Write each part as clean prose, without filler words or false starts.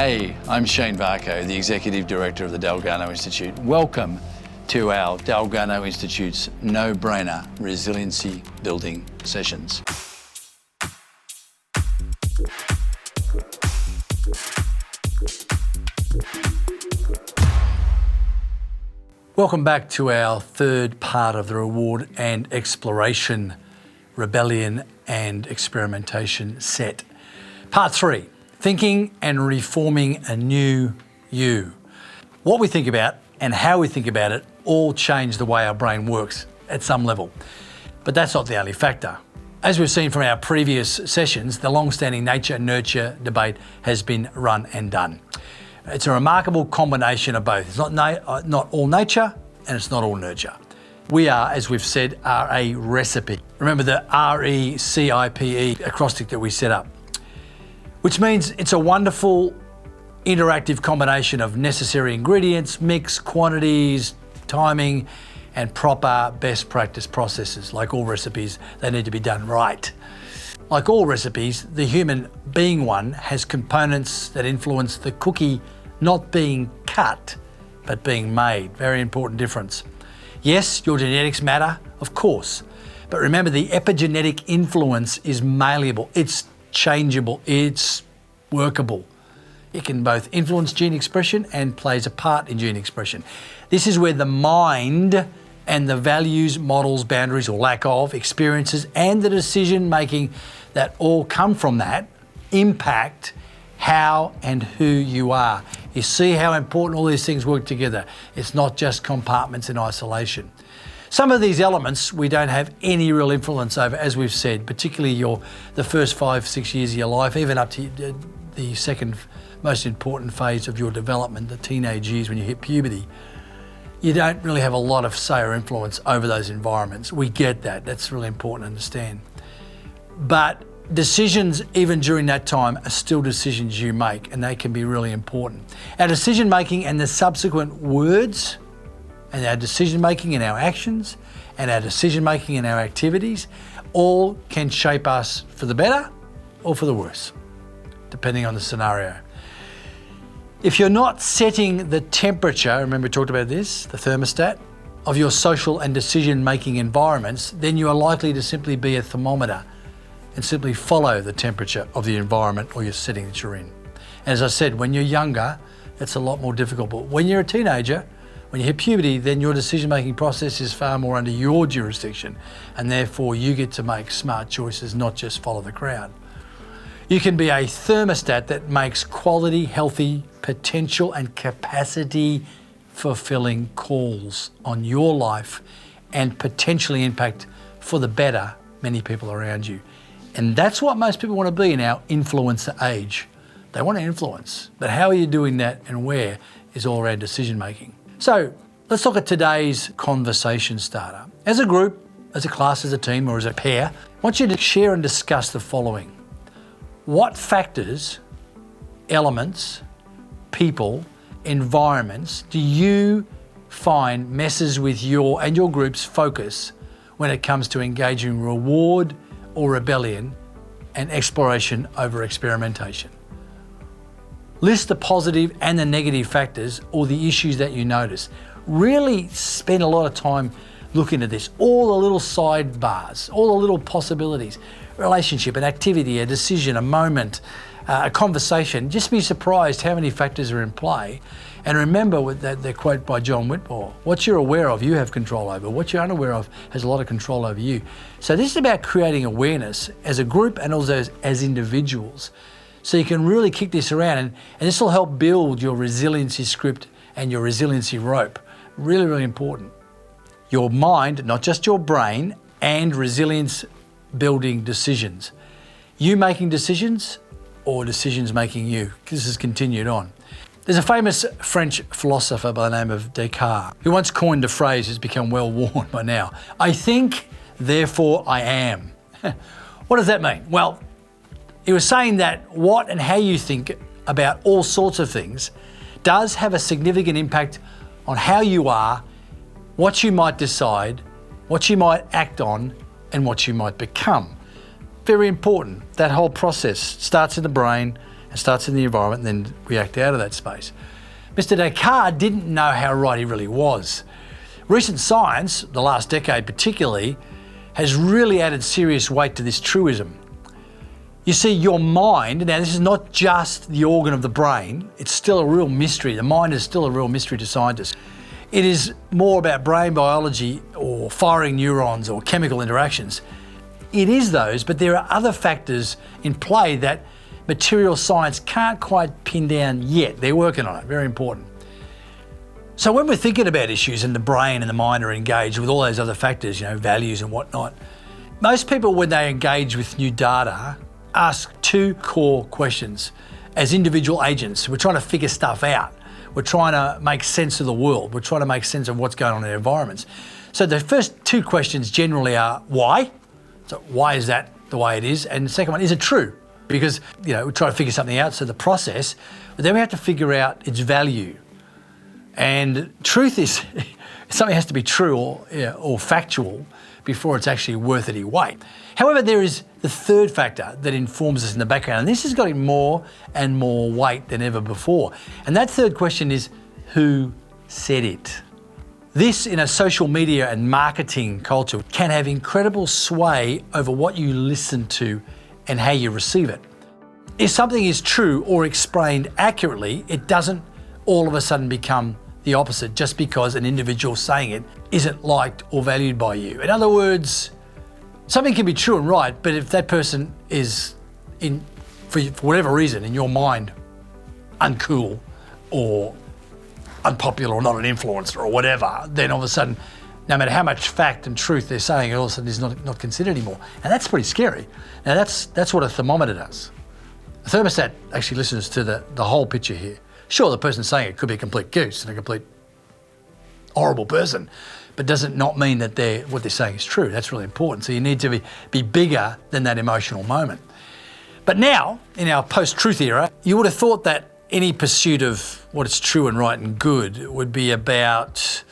Hey, I'm Shane Varco, the Executive Director of the Dalgarno Institute. Welcome to our Dalgarno Institute's no-brainer resiliency building sessions. Welcome back to our third part of the reward and exploration, rebellion and experimentation set. Part 3, thinking and reforming a new you. What we think about and how we think about it all change the way our brain works at some level. But that's not the only factor. As we've seen from our previous sessions, the long-standing nature-nurture debate has been run and done. It's a remarkable combination of both. It's not all nature and it's not all nurture. We are, as we've said, are a recipe. Remember the RECIPE acrostic that we set up, which means it's a wonderful interactive combination of necessary ingredients, mix, quantities, timing, and proper best practice processes. Like all recipes, they need to be done right. Like all recipes, the human being one has components that influence the cookie not being cut, but being made. Very important difference. Yes, your genetics matter, of course, but remember the epigenetic influence is malleable, it's changeable, it's workable. It can both influence gene expression and plays a part in gene expression. This is where the mind and the values, models, boundaries, or lack of, experiences, and the decision-making that all come from that impact how and who you are. You see how important all these things work together. It's not just compartments in isolation. Some of these elements we don't have any real influence over, as we've said, particularly the first 5-6 years of your life, even up to the second most important phase of your development, the teenage years when you hit puberty. You don't really have a lot of say or influence over those environments. We get that. That's really important to understand. But decisions, even during that time, are still decisions you make, and they can be really important. Our decision making and the subsequent words, and our decision making and our actions, and our decision making and our activities, all can shape us for the better or for the worse, depending on the scenario. If you're not setting the temperature, remember we talked about this, the thermostat, of your social and decision-making environments, then you are likely to simply be a thermometer and simply follow the temperature of the environment or your setting that you're in. And as I said, when you're younger, that's a lot more difficult. But when you're a teenager, when you hit puberty, then your decision-making process is far more under your jurisdiction, and therefore you get to make smart choices, not just follow the crowd. You can be a thermostat that makes quality, healthy, potential and capacity fulfilling calls on your life and potentially impact for the better many people around you. And that's what most people want to be in our influencer age. They want to influence, but how are you doing that and where is all around decision making. So let's look at today's conversation starter. As a group, as a class, as a team, or as a pair, I want you to share and discuss the following. What factors, elements, people, environments do you find messes with your and your group's focus when it comes to engaging reward or rebellion and exploration over experimentation? List the positive and the negative factors or the issues that you notice. Really spend a lot of time looking at this, all the little sidebars, all the little possibilities, relationship, an activity, a decision, a moment, a conversation. Just be surprised how many factors are in play. And remember with that the quote by John Whitmore, what you're aware of, you have control over. What you're unaware of has a lot of control over you. So this is about creating awareness as a group and also as individuals. So you can really kick this around, and this will help build your resiliency script and your resiliency rope. Really, really important. Your mind, not just your brain, and resilience building decisions. You making decisions or decisions making you? This has continued on. There's a famous French philosopher by the name of Descartes who once coined a phrase that's become well worn by now. I think, therefore I am. What does that mean? Well, he was saying that what and how you think about all sorts of things does have a significant impact on how you are, what you might decide, what you might act on, and what you might become. Very important. That whole process starts in the brain, and starts in the environment and then react out of that space. Mr. Descartes didn't know how right he really was. Recent science, the last decade particularly, has really added serious weight to this truism. You see, your mind, now this is not just the organ of the brain, it's still a real mystery. The mind is still a real mystery to scientists. It is more about brain biology or firing neurons or chemical interactions. It is those, but there are other factors in play that material science can't quite pin down yet. They're working on it, very important. So when we're thinking about issues and the brain and the mind are engaged with all those other factors, values and whatnot, most people, when they engage with new data, ask two core questions. As individual agents, we're trying to figure stuff out. We're trying to make sense of the world. We're trying to make sense of what's going on in our environments. So the first two questions generally are why? So why is that the way it is? And the second one, is it true? Because, we try to figure something out, so the process, but then we have to figure out its value. And truth is, something has to be true or factual before it's actually worth any weight. However, there is the third factor that informs us in the background, and this is getting more and more weight than ever before. And that third question is, who said it? This, in a social media and marketing culture, can have incredible sway over what you listen to and how you receive it. If something is true or explained accurately, it doesn't all of a sudden become the opposite just because an individual saying it isn't liked or valued by you. In other words, something can be true and right, but if that person is, for whatever reason, in your mind, uncool or unpopular or not an influencer or whatever, then all of a sudden, no matter how much fact and truth they're saying, all of a sudden is not considered anymore. And that's pretty scary. Now that's what a thermometer does. A thermostat actually listens to the whole picture here. Sure, the person saying it could be a complete goose and a complete horrible person, but doesn't not mean that what they're saying is true. That's really important. So you need to be bigger than that emotional moment. But now, in our post-truth era, you would have thought that any pursuit of what is true and right and good would be about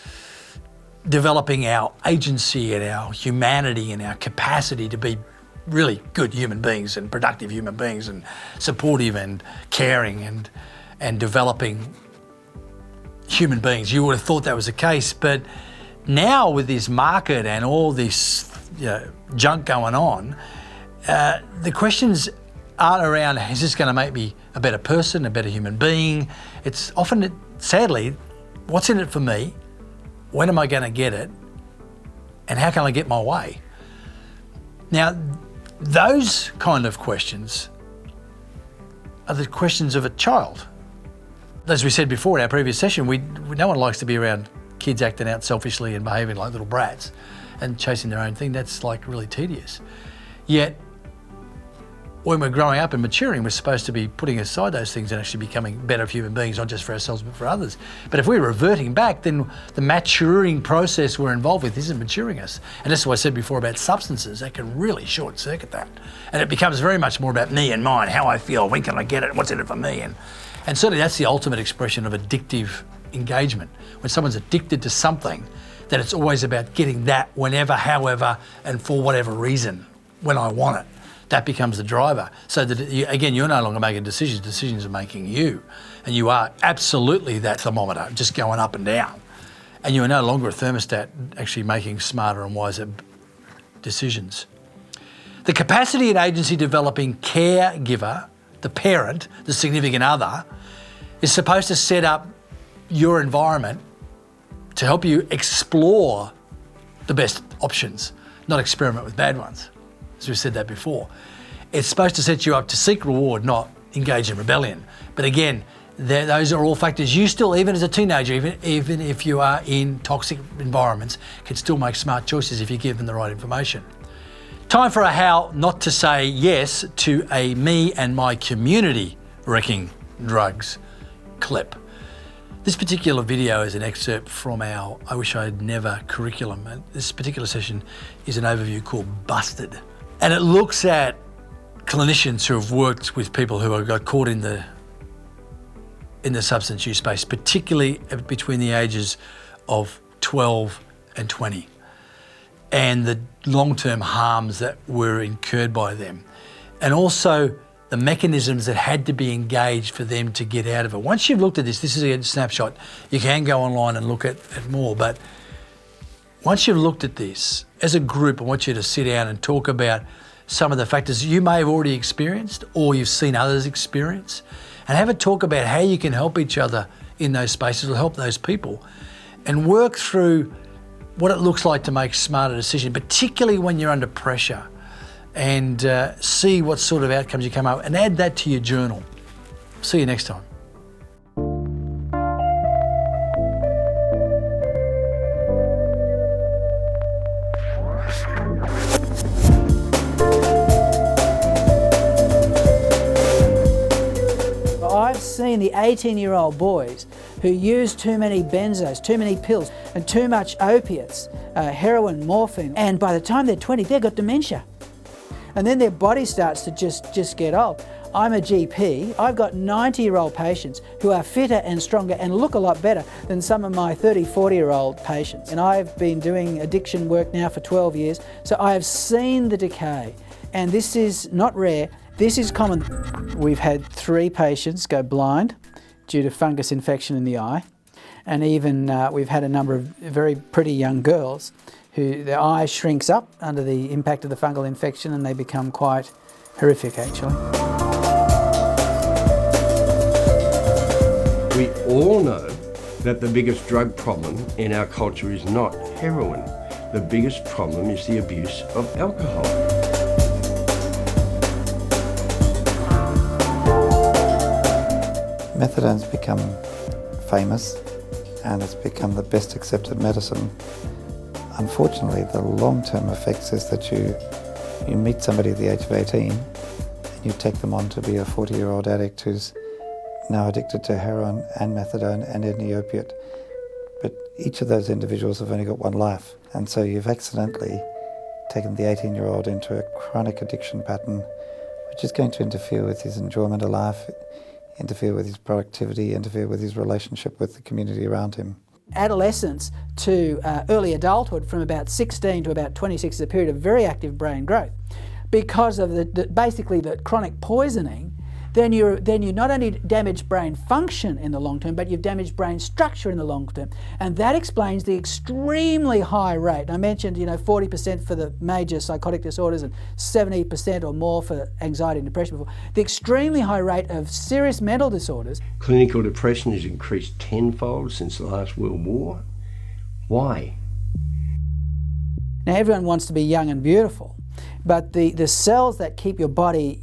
developing our agency and our humanity and our capacity to be really good human beings and productive human beings and supportive and caring and developing human beings. You would have thought that was the case, but now with this market and all this junk going on, the questions aren't around, is this going to make me a better person, a better human being? It's often, sadly, what's in it for me? When am I going to get it? And how can I get my way? Now, those kind of questions are the questions of a child. As we said before in our previous session, no one likes to be around kids acting out selfishly and behaving like little brats and chasing their own thing. That's really tedious. Yet, when we're growing up and maturing, we're supposed to be putting aside those things and actually becoming better human beings, not just for ourselves, but for others. But if we're reverting back, then the maturing process we're involved with isn't maturing us. And that's what I said before about substances. That can really short circuit that. And it becomes very much more about me and mine, how I feel, when can I get it, what's in it for me? And certainly that's the ultimate expression of addictive engagement. When someone's addicted to something, that it's always about getting that whenever, however, and for whatever reason, when I want it. That becomes the driver. So that, again, you're no longer making decisions. Decisions are making you. And you are absolutely that thermometer, just going up and down. And you are no longer a thermostat actually making smarter and wiser decisions. The capacity and agency developing caregiver, the parent, the significant other, is supposed to set up your environment to help you explore the best options, not experiment with bad ones. As we've said that before. It's supposed to set you up to seek reward, not engage in rebellion. But again, those are all factors. You still, even as a teenager, even if you are in toxic environments, can still make smart choices if you give them the right information. Time for a how not to say yes to a me and my community wrecking drugs clip. This particular video is an excerpt from our I Wish I Had Never curriculum. And this particular session is an overview called Busted. And it looks at clinicians who have worked with people who got caught in the substance use space, particularly between the ages of 12 and 20, and the long-term harms that were incurred by them. And also the mechanisms that had to be engaged for them to get out of it. Once you've looked at this is a snapshot. You can go online and look at more, but once you've looked at this, as a group, I want you to sit down and talk about some of the factors you may have already experienced or you've seen others experience, and have a talk about how you can help each other in those spaces or help those people, and work through what it looks like to make smarter decisions, particularly when you're under pressure, and see what sort of outcomes you come up and add that to your journal. See you next time. I've seen the 18-year-old boys who use too many benzos, too many pills, and too much opiates, heroin, morphine, and by the time they're 20, they've got dementia. And then their body starts to just get old. I'm a GP. I've got 90-year-old patients who are fitter and stronger and look a lot better than some of my 30, 40-year-old patients. And I've been doing addiction work now for 12 years, so I have seen the decay. And this is not rare. This is common. We've had 3 patients go blind due to fungus infection in the eye, and even we've had a number of very pretty young girls who their eye shrinks up under the impact of the fungal infection and they become quite horrific actually. We all know that the biggest drug problem in our culture is not heroin. The biggest problem is the abuse of alcohol. Methadone's become famous and it's become the best accepted medicine. Unfortunately, the long-term effects is that you meet somebody at the age of 18 and you take them on to be a 40-year-old addict who's now addicted to heroin and methadone and any opiate. But each of those individuals have only got one life, and so you've accidentally taken the 18-year-old into a chronic addiction pattern which is going to interfere with his enjoyment of life, interfere with his productivity, interfere with his relationship with the community around him. Adolescence to early adulthood, from about 16 to about 26, is a period of very active brain growth. Because of basically the chronic poisoning, then you not only damage brain function in the long term, but you've damaged brain structure in the long term. And that explains the extremely high rate. I mentioned 40% for the major psychotic disorders and 70% or more for anxiety and depression before. The extremely high rate of serious mental disorders. Clinical depression has increased tenfold since the last World War. Why? Now everyone wants to be young and beautiful, but the cells that keep your body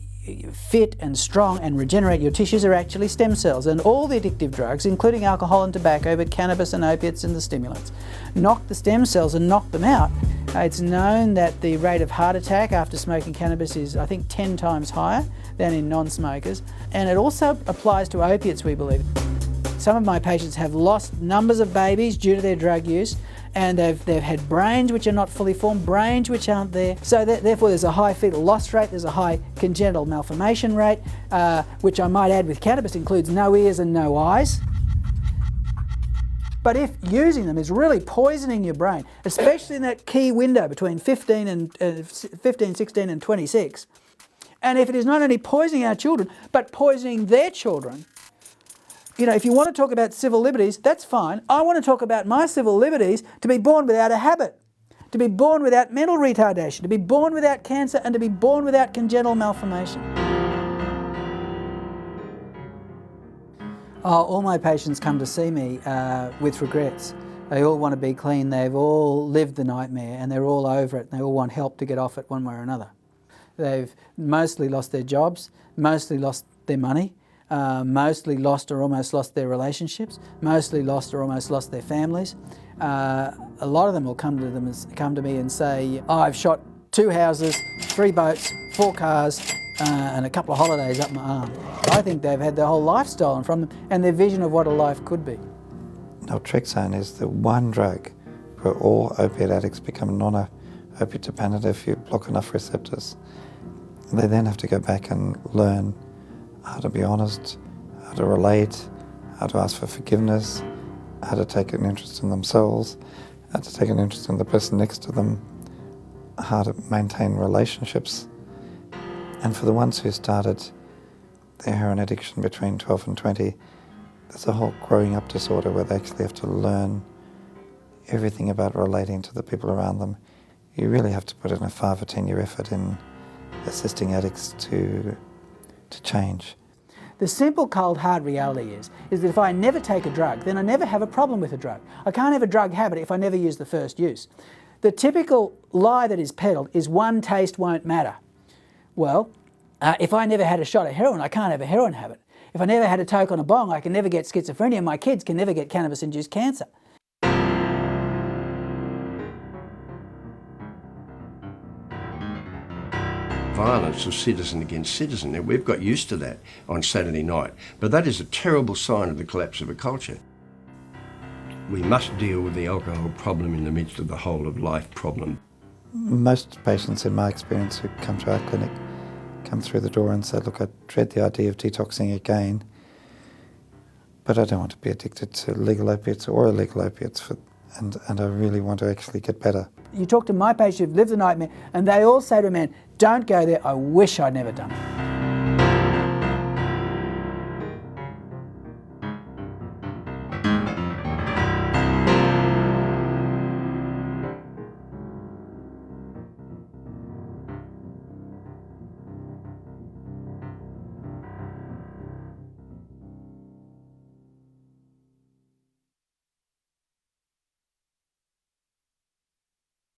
fit and strong and regenerate your tissues are actually stem cells, and all the addictive drugs, including alcohol and tobacco, but cannabis and opiates and the stimulants, knock the stem cells and knock them out. It's known that the rate of heart attack after smoking cannabis is, I think, 10 times higher than in non-smokers, and it also applies to opiates, we believe. Some of my patients have lost numbers of babies due to their drug use, and they've had brains which are not fully formed, brains which aren't there. So therefore there's a high fetal loss rate, there's a high congenital malformation rate, which I might add with cannabis includes no ears and no eyes. But if using them is really poisoning your brain, especially in that key window between 15, 16 and 26, and if it is not only poisoning our children, but poisoning their children, if you want to talk about civil liberties, that's fine. I want to talk about my civil liberties to be born without a habit, to be born without mental retardation, to be born without cancer, and to be born without congenital malformation. All my patients come to see me with regrets. They all want to be clean, they've all lived the nightmare, and they're all over it, and they all want help to get off it one way or another. They've mostly lost their jobs, mostly lost their money, mostly lost or almost lost their relationships, mostly lost or almost lost their families. A lot of them will come to me and say, I've shot 2 houses, 3 boats, 4 cars, and a couple of holidays up my arm. I think they've had their whole life stolen from them and their vision of what a life could be. Naltrexone is the one drug where all opiate addicts become non-opiate dependent if you block enough receptors. They then have to go back and learn how to be honest, how to relate, how to ask for forgiveness, how to take an interest in themselves, how to take an interest in the person next to them, how to maintain relationships. And for the ones who started their heroin addiction between 12 and 20, there's a whole growing up disorder where they actually have to learn everything about relating to the people around them. You really have to put in a 5 or 10 year effort in assisting addicts to change. The simple, cold, hard reality is that if I never take a drug, then I never have a problem with a drug. I can't have a drug habit if I never use the first use. The typical lie that is peddled is one taste won't matter. Well, if I never had a shot of heroin, I can't have a heroin habit. If I never had a toke on a bong, I can never get schizophrenia. My kids can never get cannabis-induced cancer. Violence of citizen against citizen. Now, we've got used to that on Saturday night, but that is a terrible sign of the collapse of a culture. We must deal with the alcohol problem in the midst of the whole of life problem. Most patients, in my experience, who come to our clinic come through the door and say, look, I dread the idea of detoxing again, but I don't want to be addicted to legal opiates or illegal opiates, and I really want to actually get better. You talk to my patients who've lived the nightmare and they all say to a man, don't go there, I wish I'd never done it.